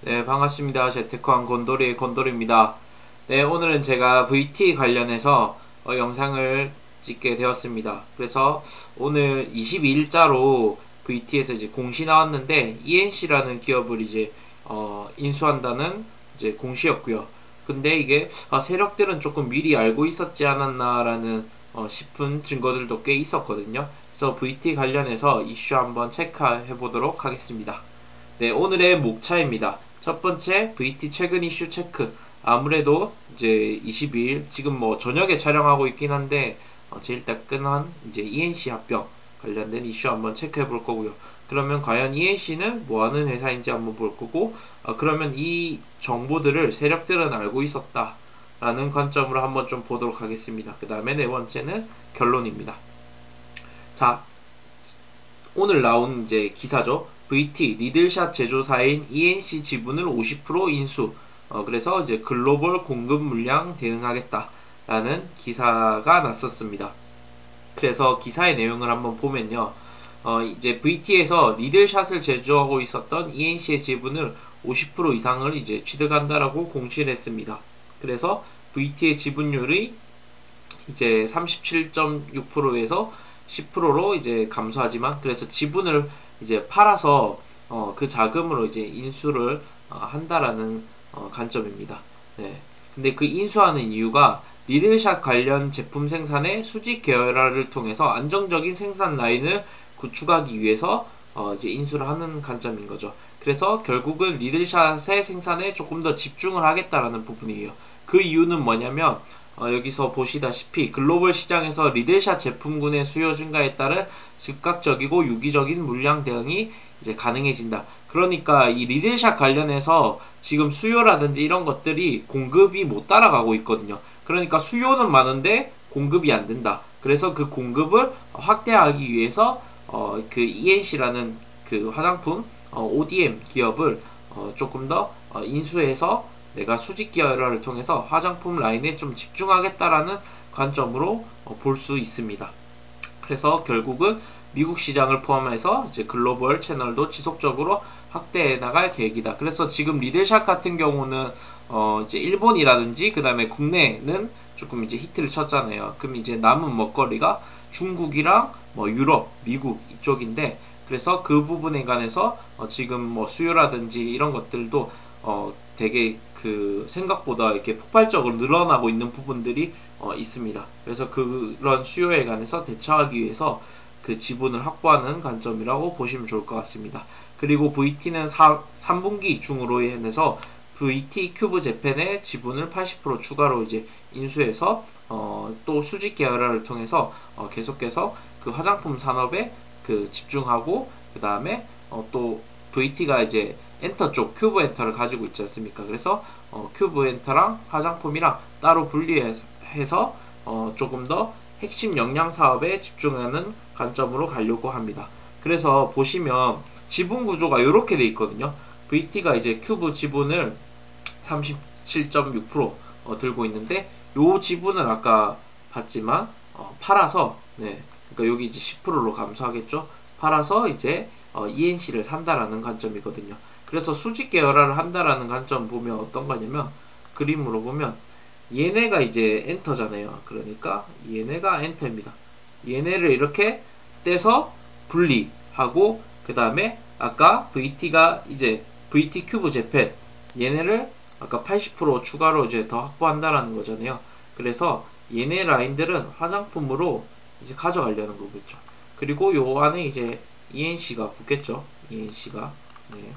네, 반갑습니다. 재테크왕 곤돌이의 곤돌입니다. 네, 오늘은 제가 VT 관련해서 영상을 찍게 되었습니다. 그래서 오늘 22일자로 VT에서 이제 공시 나왔는데 ENC라는 기업을 이제 인수한다는 이제 공시였고요. 근데 이게 세력들은 조금 미리 알고 있었지 않았나라는 싶은 증거들도 꽤 있었거든요. 그래서 VT 관련해서 이슈 한번 체크해 보도록 하겠습니다. 네, 오늘의 목차입니다. 첫 번째, VT 최근 이슈 체크. 아무래도 이제 22일, 지금 뭐 저녁에 촬영하고 있긴 한데, 제일 따끈한 이제 ENC 합병 관련된 이슈 한번 체크해 볼 거고요. 그러면 과연 ENC는 뭐 하는 회사인지 한번 볼 거고, 그러면 이 정보들을 세력들은 알고 있었다 라는 관점으로 한번 좀 보도록 하겠습니다. 그 다음에 네 번째는 결론입니다. 자, 오늘 나온 이제 기사죠. VT 리들샷 제조사인 ENC 지분을 50% 인수. 그래서 이제 글로벌 공급 물량 대응하겠다라는 기사가 났었습니다. 그래서 기사의 내용을 한번 보면요. 이제 VT에서 리들샷을 제조하고 있었던 ENC의 지분을 50% 이상을 이제 취득한다라고 공시를 했습니다. 그래서 VT의 지분율이 이제 37.6%에서 10%로 이제 감소하지만, 그래서 지분을 이제 팔아서 그 자금으로 이제 인수를 한다라는 관점입니다. 네. 근데 그 인수하는 이유가 리들샷 관련 제품 생산의 수직 계열화를 통해서 안정적인 생산 라인을 구축하기 위해서 이제 인수를 하는 관점인 거죠. 그래서 결국은 리들샷의 생산에 조금 더 집중을 하겠다라는 부분이에요. 그 이유는 뭐냐면 여기서 보시다시피 글로벌 시장에서 리들샷 제품군의 수요 증가에 따른 즉각적이고 유기적인 물량 대응이 이제 가능해진다. 그러니까 이 리들샷 관련해서 지금 수요라든지 이런 것들이 공급이 못 따라가고 있거든요. 그러니까 수요는 많은데 공급이 안 된다. 그래서 그 공급을 확대하기 위해서 그 ENC라는 그 화장품 ODM 기업을 조금 더 인수해서 내가 수직 계열화를 통해서 화장품 라인에 좀 집중하겠다라는 관점으로 볼 수 있습니다. 그래서 결국은 미국 시장을 포함해서 이제 글로벌 채널도 지속적으로 확대해 나갈 계획이다. 그래서 지금 리들샷 같은 경우는 이제 일본이라든지 그 다음에 국내는 조금 이제 히트를 쳤잖아요. 그럼 이제 남은 먹거리가 중국이랑 뭐 유럽, 미국 이쪽인데, 그래서 그 부분에 관해서 지금 뭐 수요라든지 이런 것들도 되게 그 생각보다 이렇게 폭발적으로 늘어나고 있는 부분들이 있습니다. 그래서 그런 수요에 관해서 대처하기 위해서 그 지분을 확보하는 관점이라고 보시면 좋을 것 같습니다. 그리고 VT는 3분기 중으로 인해서 VT 큐브 재팬의 지분을 80% 추가로 이제 인수해서 또 수직 계열화를 통해서 계속해서 그 화장품 산업에 그 집중하고, 그 다음에 또 VT가 이제 엔터 쪽 큐브 엔터를 가지고 있지 않습니까? 그래서 큐브 엔터랑 화장품이랑 따로 분리해서 조금 더 핵심 역량 사업에 집중하는 관점으로 가려고 합니다. 그래서 보시면 지분 구조가 이렇게 돼 있거든요. VT가 이제 큐브 지분을 37.6% 들고 있는데, 요 지분을 아까 봤지만 팔아서, 네, 그러니까 여기 이제 10%로 감소하겠죠. 팔아서 이제 ENC를 산다라는 관점이거든요. 그래서 수직 계열화를 한다라는 관점 보면 어떤 거냐면, 그림으로 보면 얘네가 이제 엔터잖아요. 그러니까 얘네가 엔터입니다. 얘네를 이렇게 떼서 분리하고, 그 다음에 아까 VT가 이제 VT 큐브 재팬 얘네를 아까 80% 추가로 이제 더 확보한다라는 거잖아요. 그래서 얘네 라인들은 화장품으로 이제 가져가려는 거겠죠. 그리고 요 안에 이제 ENC가 붙겠죠. ENC가 네,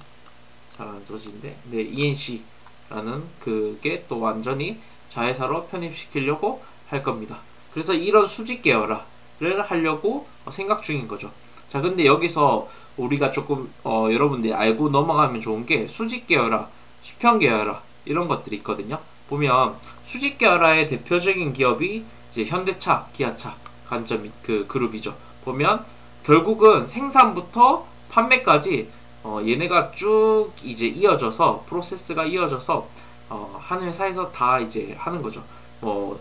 잘 안 써진데, 네, ENC라는 그게 또 완전히 자회사로 편입시키려고 할 겁니다. 그래서 이런 수직 계열화를 하려고 생각 중인 거죠. 자, 근데 여기서 우리가 조금 여러분들이 알고 넘어가면 좋은 게, 수직 계열화, 수평 계열화 이런 것들이 있거든요. 보면 수직 계열화의 대표적인 기업이 이제 현대차, 기아차 관점 그 그룹이죠. 보면 결국은 생산부터 판매까지 얘네가 쭉 이제 이어져서 프로세스가 이어져서 한 회사에서 다 이제 하는 거죠. 뭐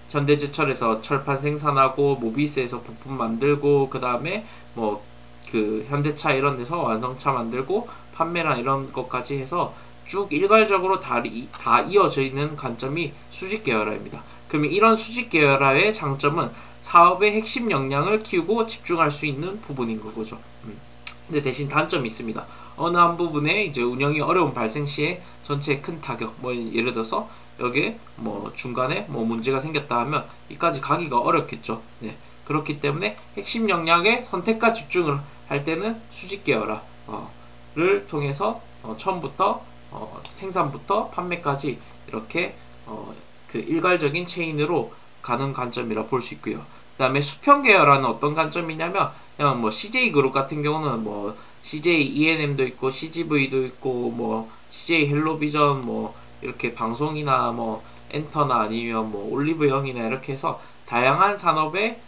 현대제철에서 철판 생산하고, 모비스에서 부품 만들고, 그 다음에 뭐 그 현대차 이런 데서 완성차 만들고 판매나 이런 것까지 해서 쭉 일괄적으로 다 이어져 있는 관점이 수직 계열화입니다. 그러면 이런 수직 계열화의 장점은 사업의 핵심 역량을 키우고 집중할 수 있는 부분인 거죠. 근데 대신 단점이 있습니다. 어느 한 부분에 이제 운영이 어려운 발생 시에 전체에 큰 타격, 뭐 예를 들어서 여기에 뭐 중간에 뭐 문제가 생겼다 하면 이까지 가기가 어렵겠죠. 네. 그렇기 때문에 핵심 역량의 선택과 집중을 할 때는 수직 계열화를 통해서 처음부터 생산부터 판매까지 이렇게 그 일괄적인 체인으로 가는 관점이라 볼 수 있고요. 그 다음에 수평 계열화는 어떤 관점이냐면 그냥 뭐 CJ 그룹 같은 경우는 뭐 CJ ENM도 있고 CGV도 있고 뭐 CJ 헬로비전 뭐 이렇게 방송이나 뭐 엔터나 아니면 뭐 올리브영이나 이렇게 해서 다양한 산업에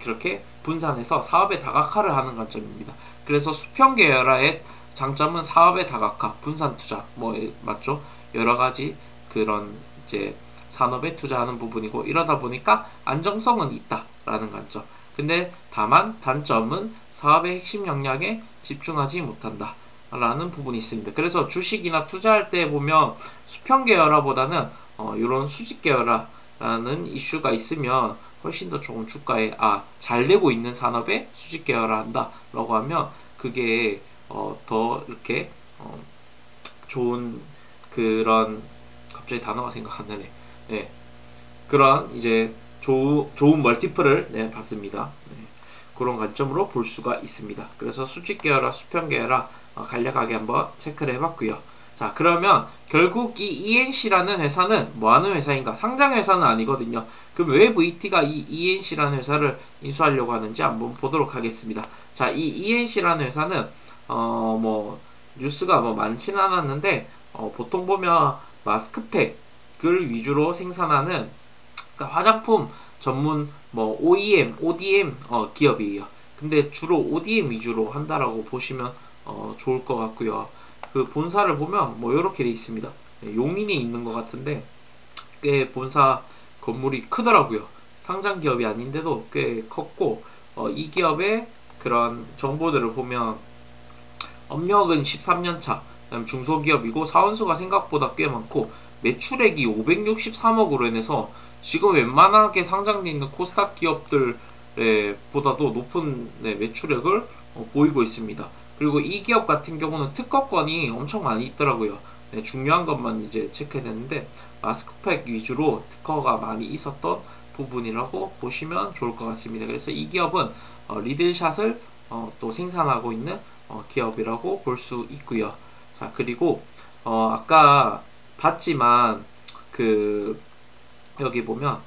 그렇게 분산해서 사업의 다각화를 하는 관점입니다. 그래서 수평 계열화의 장점은 사업의 다각화, 분산 투자, 뭐 맞죠? 여러 가지 그런 이제 산업에 투자하는 부분이고 이러다 보니까 안정성은 있다라는 관점. 근데 다만 단점은 사업의 핵심 역량에 집중하지 못한다 라는 부분이 있습니다. 그래서 주식이나 투자할 때 보면 수평 계열화보다는 이런 수직 계열화라는 이슈가 있으면 훨씬 더 조금 주가에 잘 되고 있는 산업에 수직 계열화 한다 라고 하면 그게 더 이렇게 좋은 그런 갑자기 단어가 생각 안 나네. 네. 그런 이제 좋은 멀티플을 받습니다. 네. 그런 관점으로 볼 수가 있습니다. 그래서 수직 계열화, 수평 계열화 간략하게 한번 체크를 해봤고요. 자, 그러면 결국 이 ENC라는 회사는 뭐하는 회사인가? 상장 회사는 아니거든요. 그럼 왜 VT가 이 ENC라는 회사를 인수하려고 하는지 한번 보도록 하겠습니다. 자, 이 ENC라는 회사는 뭐 뉴스가 뭐 많지는 않았는데 보통 보면 마스크팩을 위주로 생산하는 그러니까 화장품 전문 뭐 OEM, ODM 기업이에요. 근데 주로 ODM 위주로 한다라고 보시면 좋을 것 같고요. 그 본사를 보면 뭐 이렇게 돼 있습니다. 용인이 있는 것 같은데 꽤 본사 건물이 크더라고요. 상장 기업이 아닌데도 꽤 컸고 이 기업의 그런 정보들을 보면 업력은 13년차, 중소기업이고 사원수가 생각보다 꽤 많고 매출액이 563억으로 인해서 지금 웬만하게 상장되어 있는 코스닥 기업들 보다도 높은 매출액을 보이고 있습니다. 그리고 이 기업 같은 경우는 특허권이 엄청 많이 있더라고요. 중요한 것만 이제 체크했는데 마스크팩 위주로 특허가 많이 있었던 부분이라고 보시면 좋을 것 같습니다. 그래서 이 기업은 리들샷을 또 생산하고 있는 기업이라고 볼 수 있고요. 자, 그리고 아까 봤지만 그 여기 보면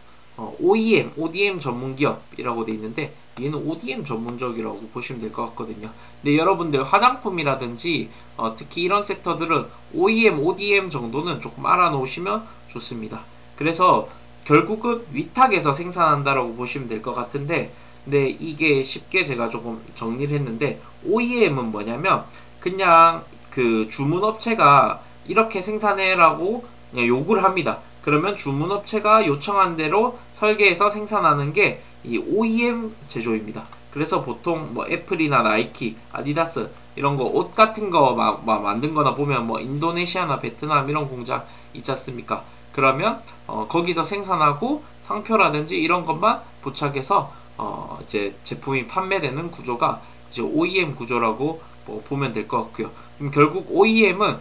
OEM, ODM 전문 기업이라고 돼 있는데 얘는 ODM 전문적이라고 보시면 될 것 같거든요. 근데 여러분들 화장품이라든지 특히 이런 섹터들은 OEM, ODM 정도는 조금 알아놓으시면 좋습니다. 그래서 결국은 위탁에서 생산한다라고 보시면 될 것 같은데 근데 이게 쉽게 제가 조금 정리를 했는데 OEM은 뭐냐면 그냥 그 주문업체가 이렇게 생산해라고 그냥 요구를 합니다. 그러면 주문업체가 요청한 대로 설계해서 생산하는 게 이 OEM 제조입니다. 그래서 보통 뭐 애플이나 나이키, 아디다스 이런 거 옷 같은 거 만든 거나 보면 뭐 인도네시아나 베트남 이런 공장 있지 않습니까? 그러면 거기서 생산하고 상표라든지 이런 것만 부착해서 이제 제품이 판매되는 구조가 이제 OEM 구조라고 보면 될 것 같고요. 그럼 결국 OEM은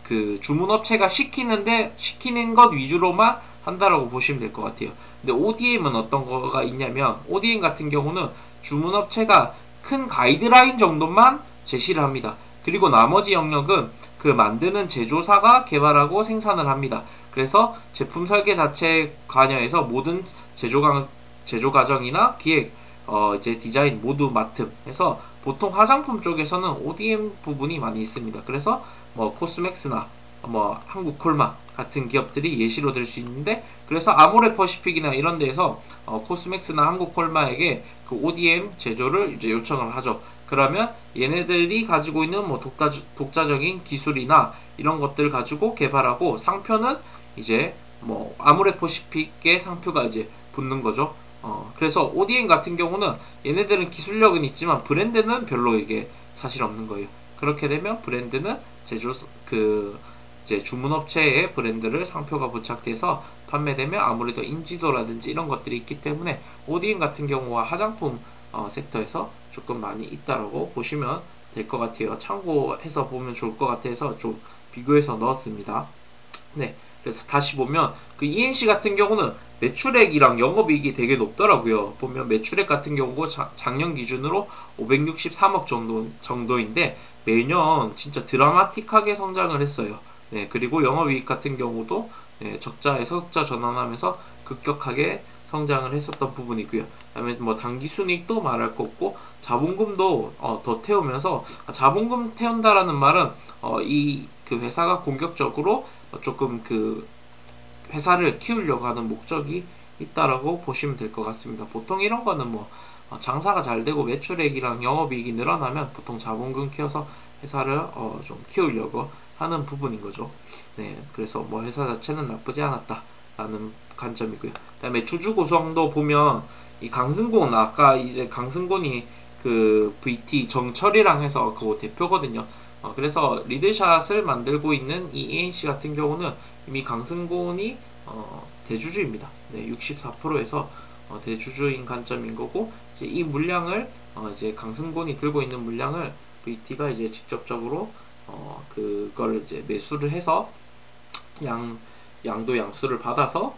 그 주문업체가 시키는 것 위주로만 한다라고 보시면 될 것 같아요. 근데 ODM은 어떤 거가 있냐면 ODM 같은 경우는 주문업체가 큰 가이드라인 정도만 제시를 합니다. 그리고 나머지 영역은 그 만드는 제조사가 개발하고 생산을 합니다. 그래서 제품 설계 자체에 관여해서 모든 제조 과정이나 기획, 이제 디자인 모두 맡음 해서 보통 화장품 쪽에서는 ODM 부분이 많이 있습니다. 그래서 뭐 코스맥스나 뭐 한국콜마 같은 기업들이 예시로 들 수 있는데 그래서 아모레퍼시픽이나 이런 데에서 코스맥스나 한국콜마에게 그 ODM 제조를 이제 요청을 하죠. 그러면 얘네들이 가지고 있는 뭐 독자적인 기술이나 이런 것들 가지고 개발하고 상표는 이제 뭐 아모레퍼시픽의 상표가 이제 붙는 거죠. 그래서 ODM 같은 경우는 얘네들은 기술력은 있지만 브랜드는 별로 이게 사실 없는 거예요. 그렇게 되면 브랜드는 이제 주문업체의 브랜드를 상표가 부착돼서 판매되면 아무래도 인지도라든지 이런 것들이 있기 때문에 오디엔 같은 경우와 화장품 섹터에서 조금 많이 있다라고 보시면 될 것 같아요. 참고해서 보면 좋을 것 같아서 좀 비교해서 넣었습니다. 네, 그래서 다시 보면 그 ENC 같은 경우는 매출액이랑 영업이익이 되게 높더라고요. 보면 매출액 같은 경우고 작년 기준으로 563억 정도인데 매년 진짜 드라마틱하게 성장을 했어요. 네, 그리고 영업이익 같은 경우도 네, 적자에서 흑자 전환하면서 급격하게 성장을 했었던 부분이고요. 그다음에 뭐 당기순이익도 말할 거 없고 자본금도 더 태우면서 자본금 태운다라는 말은 이 그 회사가 공격적으로 조금 그 회사를 키우려고 하는 목적이 있다라고 보시면 될 것 같습니다. 보통 이런 거는 뭐 장사가 잘 되고 매출액이랑 영업이익이 늘어나면 보통 자본금 키워서 회사를 좀 키우려고 하는 부분인 거죠. 네, 그래서 뭐 회사 자체는 나쁘지 않았다라는 관점이고요. 그다음에 주주 구성도 보면 이 강승곤 아까 이제 강승곤이 그 VT 정철이랑 해서 그 대표거든요. 그래서 리드샷을 만들고 있는 이 ENC 같은 경우는 이미 강승곤이 대주주입니다. 네, 64%에서 대주주인 관점인 거고 이제 이 물량을 이제 강승곤이 들고 있는 물량을 VT가 이제 직접적으로 그걸 이제 매수를 해서 양도 양수를 받아서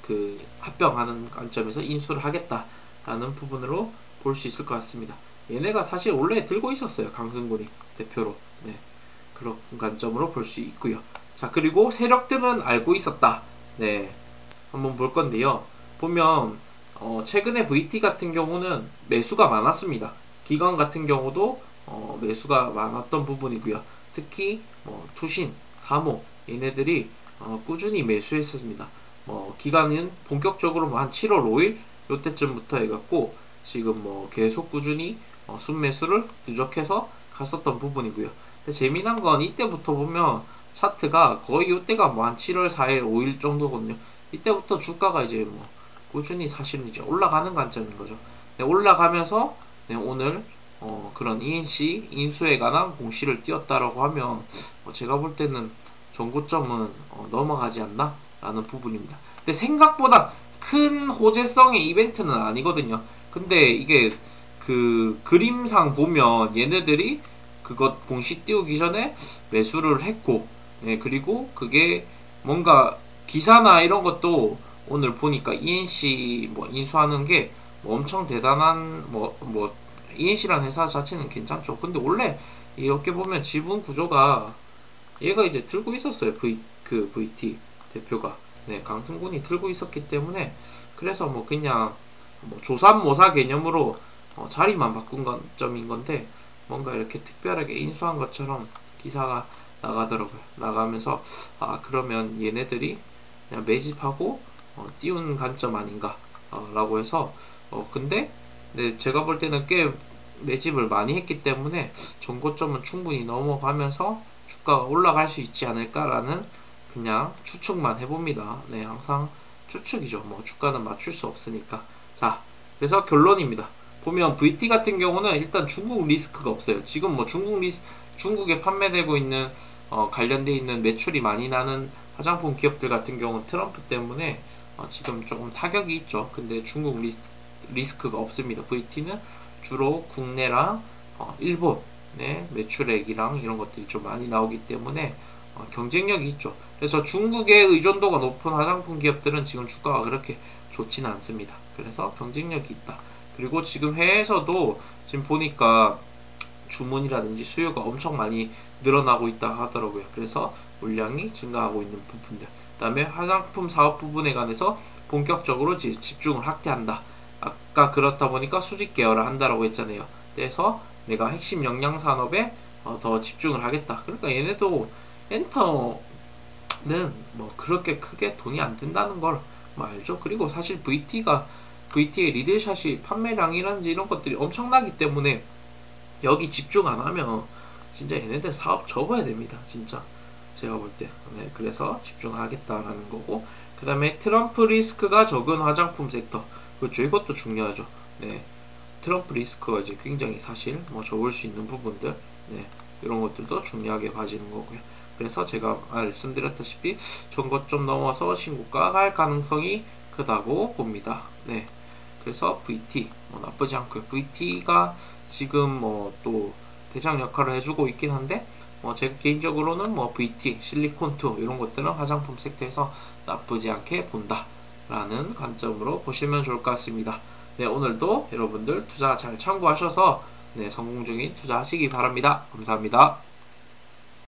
그 합병하는 관점에서 인수를 하겠다라는 부분으로 볼 수 있을 것 같습니다. 얘네가 사실 원래 들고 있었어요. 강승곤이 대표로. 네, 그런 관점으로 볼 수 있고요. 자, 그리고 세력들은 알고 있었다. 네, 한번 볼 건데요. 보면 최근에 VT 같은 경우는 매수가 많았습니다. 기관 같은 경우도 매수가 많았던 부분이고요. 특히 투신, 사모 얘네들이 꾸준히 매수했습니다. 기간은 본격적으로 한 7월 5일 요때쯤부터 해갖고 지금 계속 꾸준히 순매수를 누적해서 갔었던 부분이고요. 근데 재미난 건 이때부터 보면 차트가 거의 이때가 한 7월 4일, 5일 정도거든요. 이때부터 주가가 이제 꾸준히 사실은 이제 올라가는 관점인 거죠. 네, 올라가면서 네, 오늘 그런 ENC 인수에 관한 공시를 띄웠다라고 하면 제가 볼 때는 전고점은 넘어가지 않나? 라는 부분입니다. 근데 생각보다 큰 호재성의 이벤트는 아니거든요. 근데 이게 그 그림상 보면 얘네들이 그것 공시 띄우기 전에 매수를 했고 네, 그리고 그게 뭔가 기사나 이런 것도 오늘 보니까 ENC 인수하는 게 엄청 대단한 ENC라는 회사 자체는 괜찮죠. 근데 원래 이렇게 보면 지분 구조가 얘가 이제 들고 있었어요. VT 대표가. 네, 강승곤이 들고 있었기 때문에 그래서 그냥 조삼모사 개념으로 자리만 바꾼 점인 건데 뭔가 이렇게 특별하게 인수한 것처럼 기사가 나가더라고요. 나가면서 그러면 얘네들이 그냥 매집하고 띄운 관점 아닌가 라고 해서 근데 네, 제가 볼 때는 꽤 매집을 많이 했기 때문에 전고점은 충분히 넘어가면서 주가가 올라갈 수 있지 않을까라는 그냥 추측만 해봅니다. 네, 항상 추측이죠. 주가는 맞출 수 없으니까. 자, 그래서 결론입니다. 보면 VT 같은 경우는 일단 중국 리스크가 없어요. 지금 중국에 판매되고 있는 관련돼 있는 매출이 많이 나는 화장품 기업들 같은 경우는 트럼프 때문에 지금 조금 타격이 있죠. 근데 중국 리스크가 없습니다. VT는 주로 국내랑 일본 매출액이랑 이런 것들이 좀 많이 나오기 때문에 경쟁력이 있죠. 그래서 중국의 의존도가 높은 화장품 기업들은 지금 주가가 그렇게 좋지는 않습니다. 그래서 경쟁력이 있다. 그리고 지금 해외에서도 지금 보니까 주문이라든지 수요가 엄청 많이 늘어나고 있다 하더라고요. 그래서 물량이 증가하고 있는 부분들. 그 다음에 화장품 사업 부분에 관해서 본격적으로 집중을 확대한다. 아까 그렇다 보니까 수직 계열을 한다라고 했잖아요. 그래서 내가 핵심 영양 산업에 더 집중을 하겠다. 그러니까 얘네도 엔터는 그렇게 크게 돈이 안 든다는 걸 알죠. 그리고 사실 VT의 리들샷이 판매량이라든지 이런 것들이 엄청나기 때문에 여기 집중 안 하면 진짜 얘네들 사업 접어야 됩니다. 진짜 제가 볼 때. 네, 그래서 집중하겠다라는 거고, 그 다음에 트럼프 리스크가 적은 화장품 섹터. 그렇죠. 이것도 중요하죠. 네, 트럼프 리스크가 이제 굉장히 사실 적을 수 있는 부분들. 네, 이런 것들도 중요하게 봐지는 거고요. 그래서 제가 말씀드렸다시피 전고 좀 넘어서 신고가 갈 가능성이 크다고 봅니다. 네. 그래서 VT 뭐 나쁘지 않고요. VT가 지금 뭐 또 대장 역할을 해주고 있긴 한데 제 개인적으로는 뭐 VT, 실리콘2 이런 것들은 화장품 섹터에서 나쁘지 않게 본다 라는 관점으로 보시면 좋을 것 같습니다. 네, 오늘도 여러분들 투자 잘 참고하셔서 네, 성공적인 투자 하시기 바랍니다. 감사합니다.